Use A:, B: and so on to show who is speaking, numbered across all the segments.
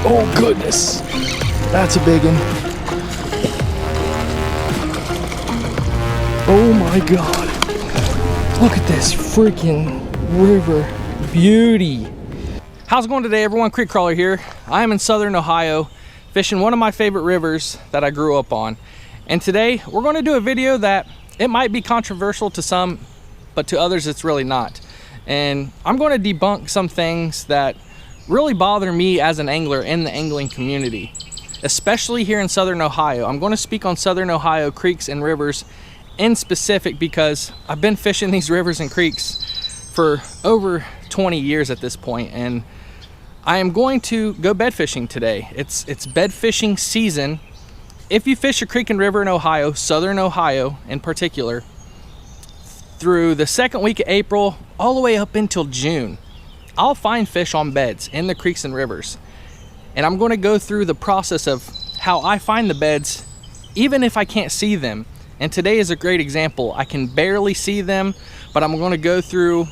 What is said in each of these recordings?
A: Oh goodness, that's a big one. Oh my God, look at this freaking river beauty. How's it going today, everyone? Creek Crawler here. I am in southern Ohio fishing one of my favorite rivers that I grew up on. And today we're going to do a video that it might be controversial to some, but to others it's really not. And I'm going to debunk some things that really bother me as an angler in the angling community, especially here in southern Ohio. I'm going to speak on southern Ohio creeks and rivers in specific because I've been fishing these rivers and creeks for over 20 years at this point, and I am going to go bed fishing today. It's bed fishing season. If you fish a creek and river in Ohio, southern Ohio in particular, through the second week of April all the way up until June, I'll find fish on beds in the creeks and rivers. And I'm going to go through the process of how I find the beds even if I can't see them. And today is a great example. I can barely see them, but I'm going to go through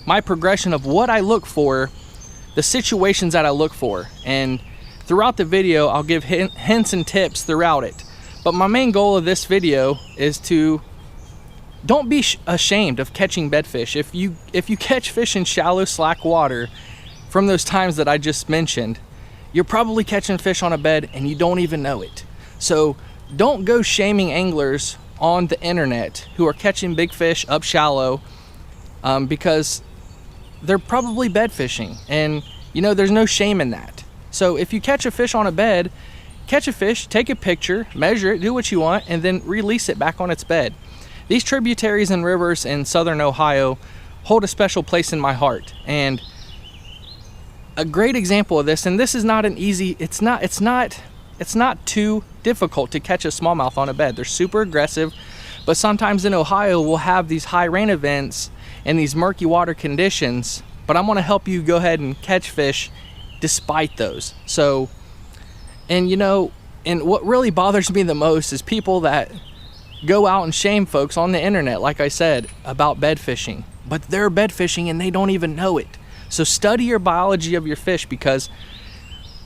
A: my progression of what I look for, the situations that I look for. And throughout the video, I'll give hints and tips throughout it. But my main goal of this video is to don't be ashamed of catching bedfish. If you catch fish in shallow, slack water from those times that I just mentioned, you're probably catching fish on a bed and you don't even know it. So don't go shaming anglers on the internet who are catching big fish up shallow because they're probably bed fishing, and you know there's no shame in that. So if you catch a fish on a bed, catch a fish, take a picture, measure it, do what you want, and then release it back on its bed. These tributaries and rivers in southern Ohio hold a special place in my heart, and a great example of this, and this is not an easy, it's not too difficult to catch a smallmouth on a bed. They're super aggressive, but sometimes in Ohio we'll have these high rain events and these murky water conditions, but I'm going to help you go ahead and catch fish despite those. So, and you know, and what really bothers me the most is people that go out and shame folks on the internet, like I said, about bed fishing, but they're bed fishing and they don't even know it. So study your biology of your fish, because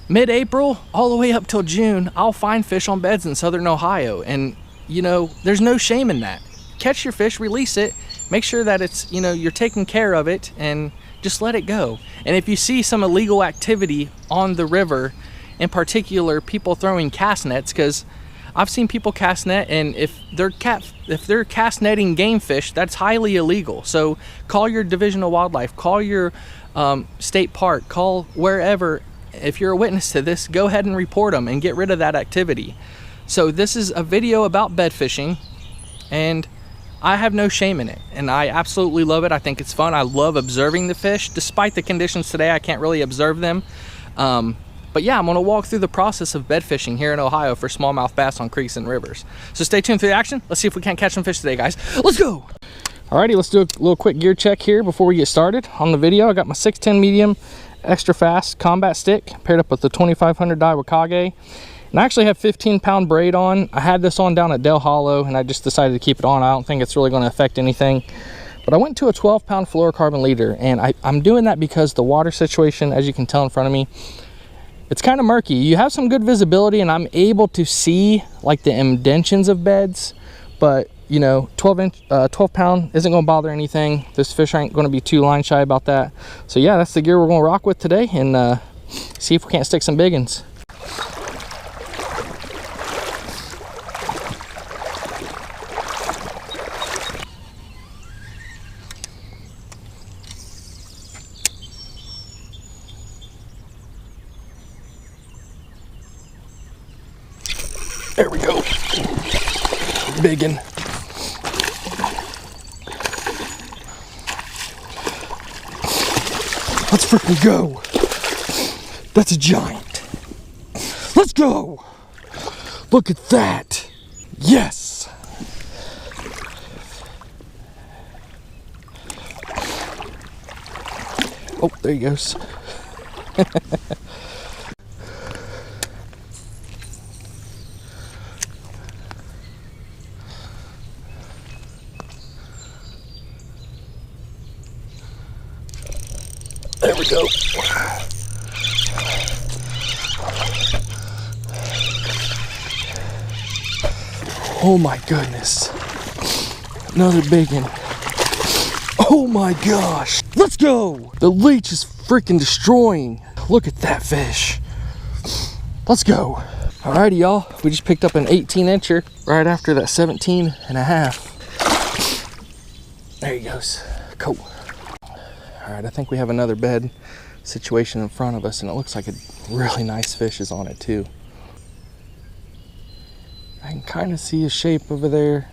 A: mid-April all the way up till June, I'll find fish on beds in southern Ohio, and you know, there's no shame in that. Catch your fish, release it, make sure that it's, you know, you're taking care of it, and just let it go. And if you see some illegal activity on the river, in particular people throwing cast nets, because I've seen people cast net, and if they're cast netting game fish, that's highly illegal. So call your Division of Wildlife, call your state park, call wherever. If you're a witness to this, go ahead and report them and get rid of that activity. So this is a video about bed fishing, and I have no shame in it, and I absolutely love it. I think it's fun. I love observing the fish. Despite the conditions today, I can't really observe them. But yeah, I'm going to walk through the process of bed fishing here in Ohio for smallmouth bass on creeks and rivers. So stay tuned for the action. Let's see if we can't catch some fish today, guys. Let's go! Alrighty, let's do a little quick gear check here before we get started. On the video, I got my 610 medium extra fast combat stick paired up with the 2500 Daiwakage, and I actually have 15-pound braid on. I had this on down at Del Hollow, and I just decided to keep it on. I don't think it's really going to affect anything, but I went to a 12-pound fluorocarbon leader, and I'm doing that because the water situation, as you can tell in front of me, it's kind of murky. You have some good visibility, and I'm able to see like the indentions of beds, but you know, 12 pound isn't going to bother anything. This fish ain't going to be too line shy about that. So yeah, that's the gear we're going to rock with today, and see if we can't stick some big ones. There we go. Biggin. Let's freaking go. That's a giant. Let's go. Look at that. Yes. Oh, there he goes. There we go. Oh my goodness. Another big one. Oh my gosh. Let's go. The leech is freaking destroying. Look at that fish. Let's go. Alrighty, y'all. We just picked up an 18-incher right after that 17 and a half. There he goes. Cool. Alright, I think we have another bed situation in front of us, and it looks like a really nice fish is on it too. I can kind of see his shape over there.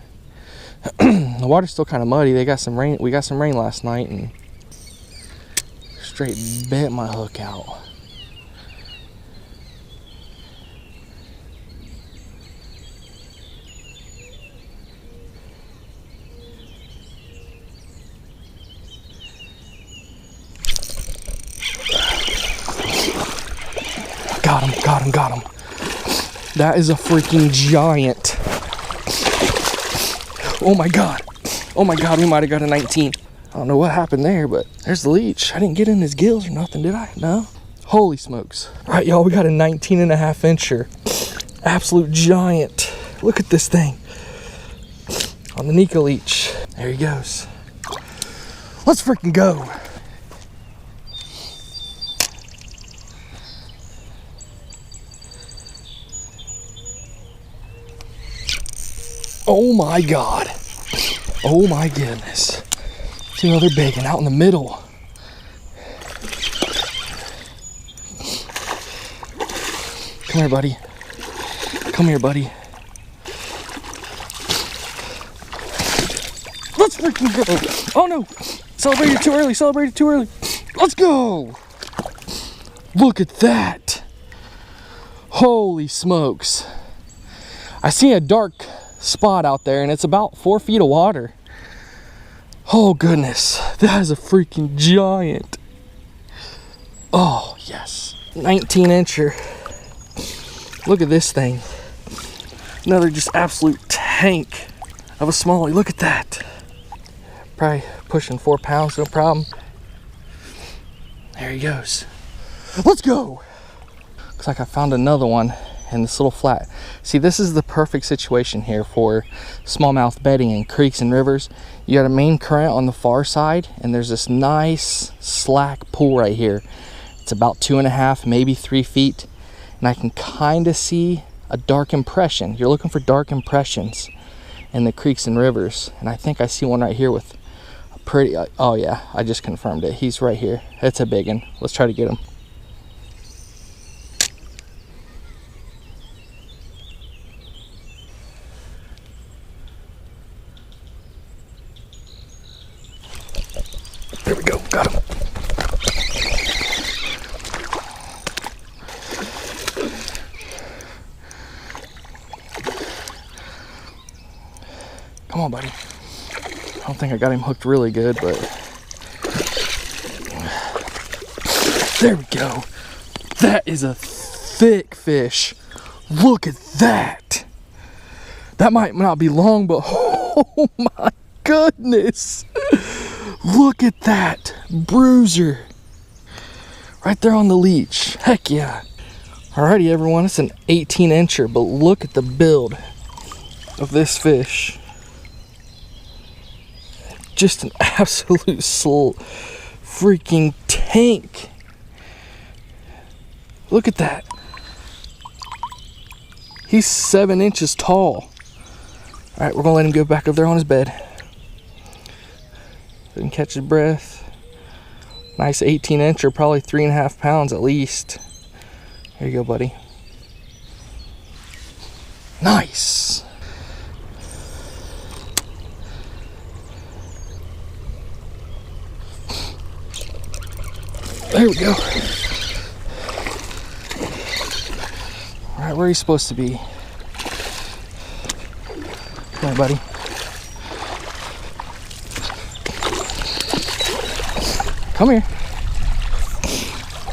A: The water's still kind of muddy. They got some rain. We got some rain last night and straight bent my hook out. Got him, got him, got him. That is a freaking giant. Oh my god. Oh my god, we might have got a 19. I don't know what happened there, but there's the leech. I didn't get in his gills or nothing, did I? No? Holy smokes. All right, y'all, we got a 19 and a half incher. Absolute giant. Look at this thing. On the Nico leech. There he goes. Let's freaking go. Oh my god. Oh my goodness. See another big one out in the middle. Come here, buddy. Come here, buddy. Let's freaking go. Oh no. Celebrated too early. Celebrated too early. Let's go. Look at that. Holy smokes. I see a dark spot out there, and it's about 4 feet of water. Oh goodness, that is a freaking giant. Oh yes, 19 incher. Look at this thing. Another just absolute tank of a smallie. Look at that. Probably pushing 4 pounds, no problem. There he goes. Let's go. Looks like I found another one in this little flat. See, this is the perfect situation here for smallmouth bedding in creeks and rivers. You got a main current on the far side, and there's this nice slack pool right here. It's about 2.5, maybe 3 feet, and I can kind of see a dark impression. You're looking for dark impressions in the creeks and rivers, and I think I see one right here with a pretty, oh yeah, I just confirmed it. He's right here. It's a big one. Let's try to get him. There we go, got him. Come on, buddy. I don't think I got him hooked really good, but there we go. That is a thick fish. Look at that. That might not be long, but oh my goodness. Look at that bruiser right there on the leech. Heck yeah. Alrighty, everyone, it's an 18 incher, but look at the build of this fish. Just an absolute freaking tank. Look at that. He's 7 inches tall. Alright, we're gonna let him go back over there on his bed. Didn't catch his breath. Nice 18 incher, probably 3.5 pounds at least. There you go, buddy. Nice. There we go. All right, where are you supposed to be? Come on, buddy. Come here.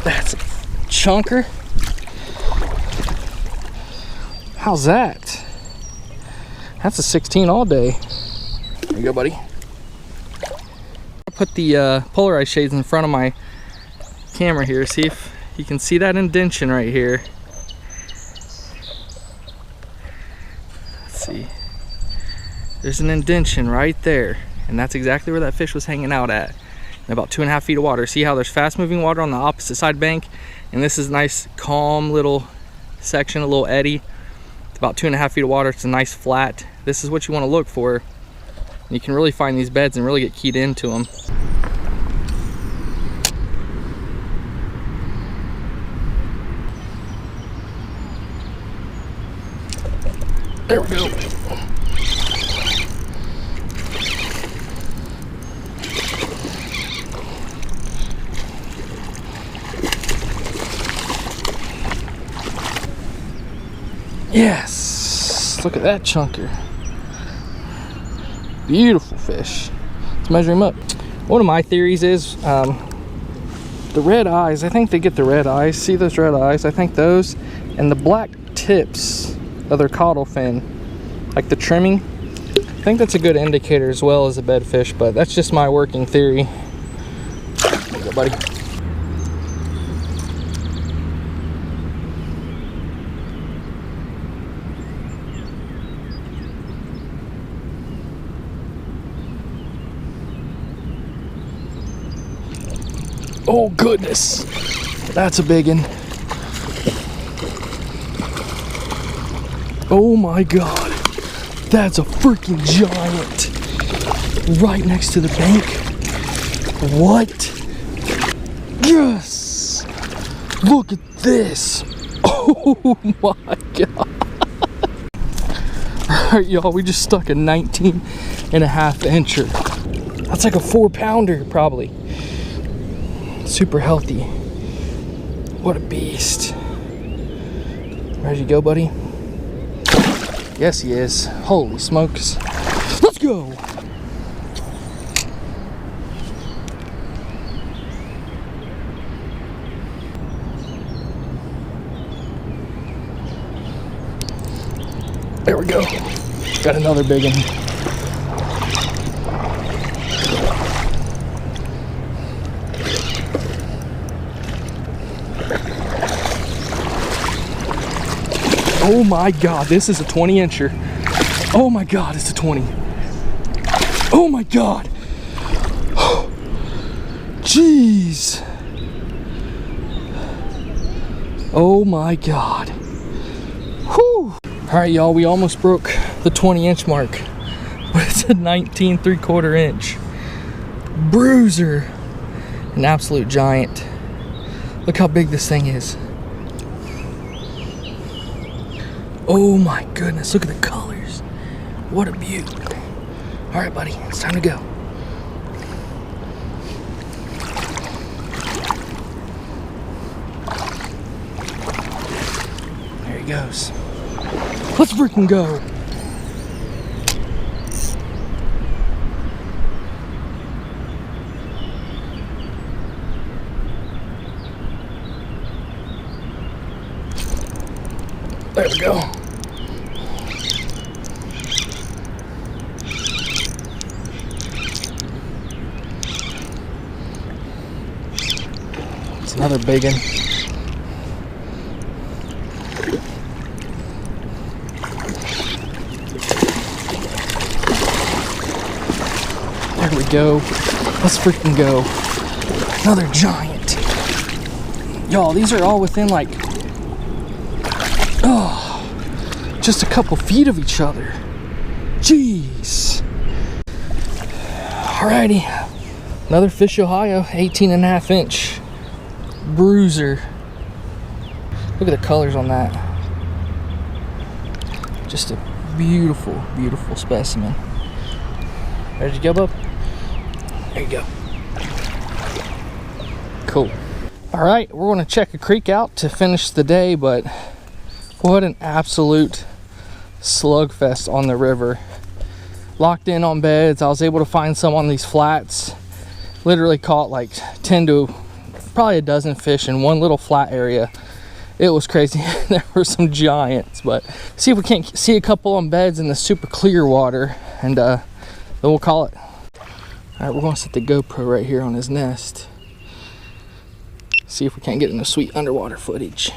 A: That's a chunker. How's that? That's a 16 all day. There you go, buddy. I put the polarized shades in front of my camera here. See if you can see that indention right here. there's an indention right there, and that's exactly where that fish was hanging out at, in about 2.5 feet of water. See how there's fast moving water on the opposite side bank, and this is a nice calm little section, a little eddy. It's about 2.5 feet of water. It's a nice flat. This is what you want to look for. You can really find these beds and really get keyed into them. There we go. Yes, look at that chunker. Beautiful fish. Let's measure him up. One of my theories is the red eyes. I think they get the red eyes. See those red eyes? I think those, and the black tips of their caudal fin, like the trimming. I think that's a good indicator as well as a bed fish, but that's just my working theory. There you go, buddy. Oh goodness, that's a big one. Oh my god, that's a freaking giant right next to the bank. What? Yes, look at this. Oh my god. All right, y'all, we just stuck a 19.5 incher. That's like a 4-pounder probably. Super healthy. What a beast. Ready to go, buddy? Yes, he is. Holy smokes. Let's go. There we go. Got another big one. Oh my god, this is a 20 incher. Oh my god, it's a 20. Oh my god. Jeez. Oh my god. Whew. Alright, y'all, we almost broke the 20 inch mark, but it's a 19 3/4 inch bruiser. An absolute giant. Look how big this thing is. Oh my goodness, look at the colors. What a beaut. All right, buddy, it's time to go. There he goes. Let's freaking go. There we go. It's another big one. There we go. Let's freaking go. Another giant. Y'all, these are all within like just a couple feet of each other. Jeez. Alrighty, another Fish Ohio 18.5 inch bruiser. Look at the colors on that. Just a beautiful, beautiful specimen. Ready to go, bub? There you go. Cool. Alright, we're going to check a creek out to finish the day, but what an absolute slugfest on the river. Locked in on beds. I was able to find some on these flats. Literally caught like 10 to probably a dozen fish in one little flat area. It was crazy. There were some giants, but see if we can't see a couple on beds in the super clear water, and then we'll call it. All right, we're gonna set the GoPro right here on his nest. See if we can't get into sweet underwater footage.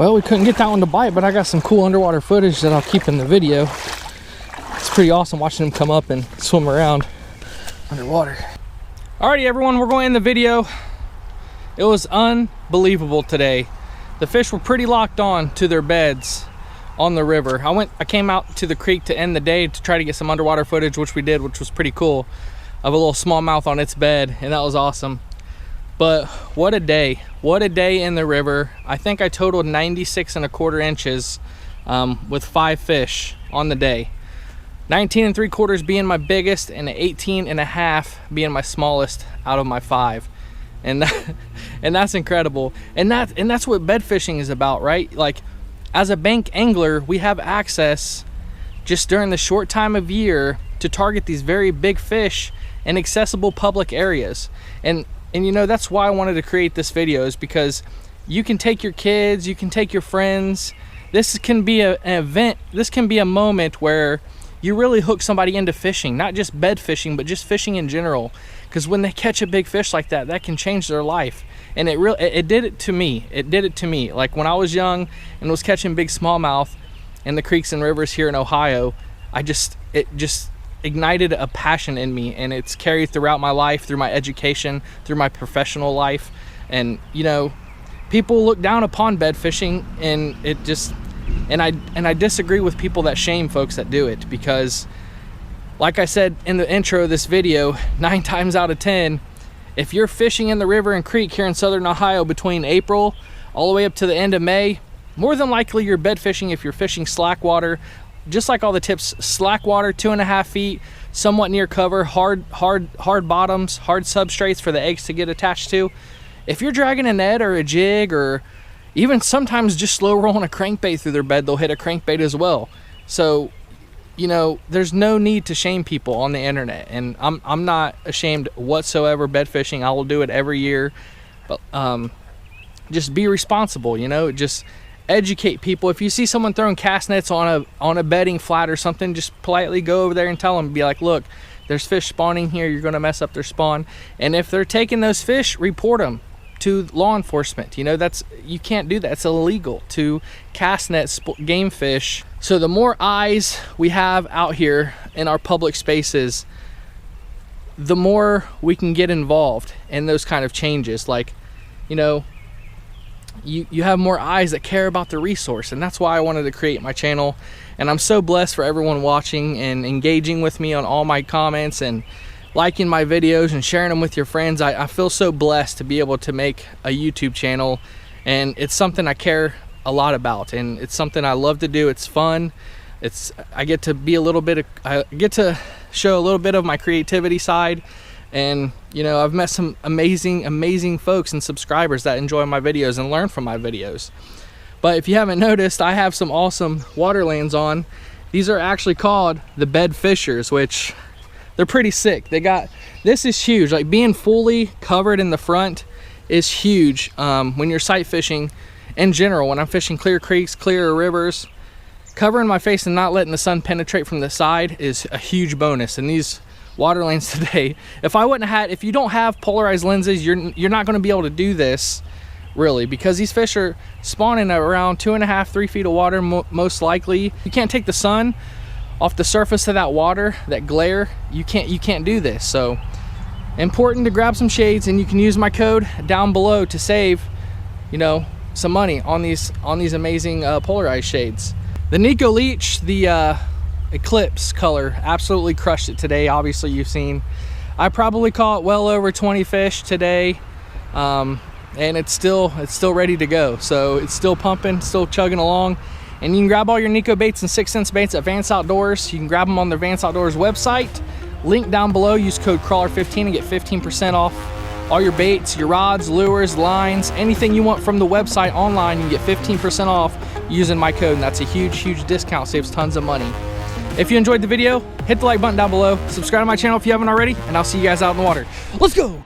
A: Well, we couldn't get that one to bite, but I got some cool underwater footage that I'll keep in the video. It's pretty awesome watching them come up and swim around underwater. Alrighty everyone, we're going to end the video. It was unbelievable today. The fish were pretty locked on to their beds on the river. I came out to the creek to end the day to try to get some underwater footage, which we did, which was pretty cool, of a little smallmouth on its bed, and that was awesome. But what a day in the river. I think I totaled 96¼ inches with 5 fish on the day. 19 3/4 being my biggest and 18.5 being my smallest out of my 5. And that's incredible. And that's what bed fishing is about, right? Like, as a bank angler, we have access just during the short time of year to target these very big fish in accessible public areas. And you know, that's why I wanted to create this video, is because you can take your kids, you can take your friends. This can be an event, this can be a moment where you really hook somebody into fishing, not just bed fishing, but just fishing in general. Because when they catch a big fish like that, that can change their life. And it did it to me. It did it to me. Like when I was young and was catching big smallmouth in the creeks and rivers here in Ohio, it just ignited a passion in me, and it's carried throughout my life, through my education, through my professional life. And you know, people look down upon bed fishing, and I disagree with people that shame folks that do it, because like I said in the intro of this video, 9 times out of 10, if you're fishing in the river and creek here in southern Ohio between April all the way up to the end of May, more than likely you're bed fishing if you're fishing slack water. Just like all the tips, slack water, 2.5 feet, somewhat near cover, hard bottoms, hard substrates for the eggs to get attached to. If you're dragging a net or a jig, or even sometimes just slow rolling a crankbait through their bed, they'll hit a crankbait as well. So, you know, there's no need to shame people on the internet, and I'm not ashamed whatsoever bed fishing. I will do it every year, but just be responsible, you know, just educate people. If you see someone throwing cast nets on a bedding flat or something, just politely go over there and tell them, be like, look, there's fish spawning here, you're going to mess up their spawn. And if they're taking those fish, report them to law enforcement. You know, you can't do that. It's illegal to cast net game fish. So the more eyes we have out here in our public spaces, the more we can get involved in those kind of changes. Like, you know, you have more eyes that care about the resource, and that's why I wanted to create my channel. And I'm so blessed for everyone watching and engaging with me on all my comments and liking my videos and sharing them with your friends. I feel so blessed to be able to make a YouTube channel, and it's something I care a lot about, and it's something I love to do. It's fun. I get to show a little bit of my creativity side. And you know, I've met some amazing folks and subscribers that enjoy my videos and learn from my videos. But if you haven't noticed, I have some awesome Waterlands on. These are actually called the Bed Fishers, which they're pretty sick. This is huge. Like, being fully covered in the front is huge when you're sight fishing in general. When I'm fishing clear creeks, clear rivers, covering my face and not letting the sun penetrate from the side is a huge bonus. And these Waterlands today, if you don't have polarized lenses, you're not going to be able to do this, really, because these fish are spawning at around 2.5 3 feet of water, most likely. You can't take the sun off the surface of that water, that glare. You can't do this. So important to grab some shades, and you can use my code down below to save, you know, some money on these amazing polarized shades. The Nico Leech, the Eclipse color, absolutely crushed it today. Obviously you've seen I probably caught well over 20 fish today, and it's still ready to go. So it's still pumping, still chugging along. And you can grab all your Nico baits and 6 Sense baits at Vance Outdoors. You can grab them on their Vance Outdoors website, link down below. Use code crawler15 and get 15% off all your baits, your rods, lures, lines, anything you want from the website online. You can get 15% off using my code, and that's a huge discount, saves tons of money. If you enjoyed the video, hit the like button down below, subscribe to my channel if you haven't already, and I'll see you guys out in the water. Let's go!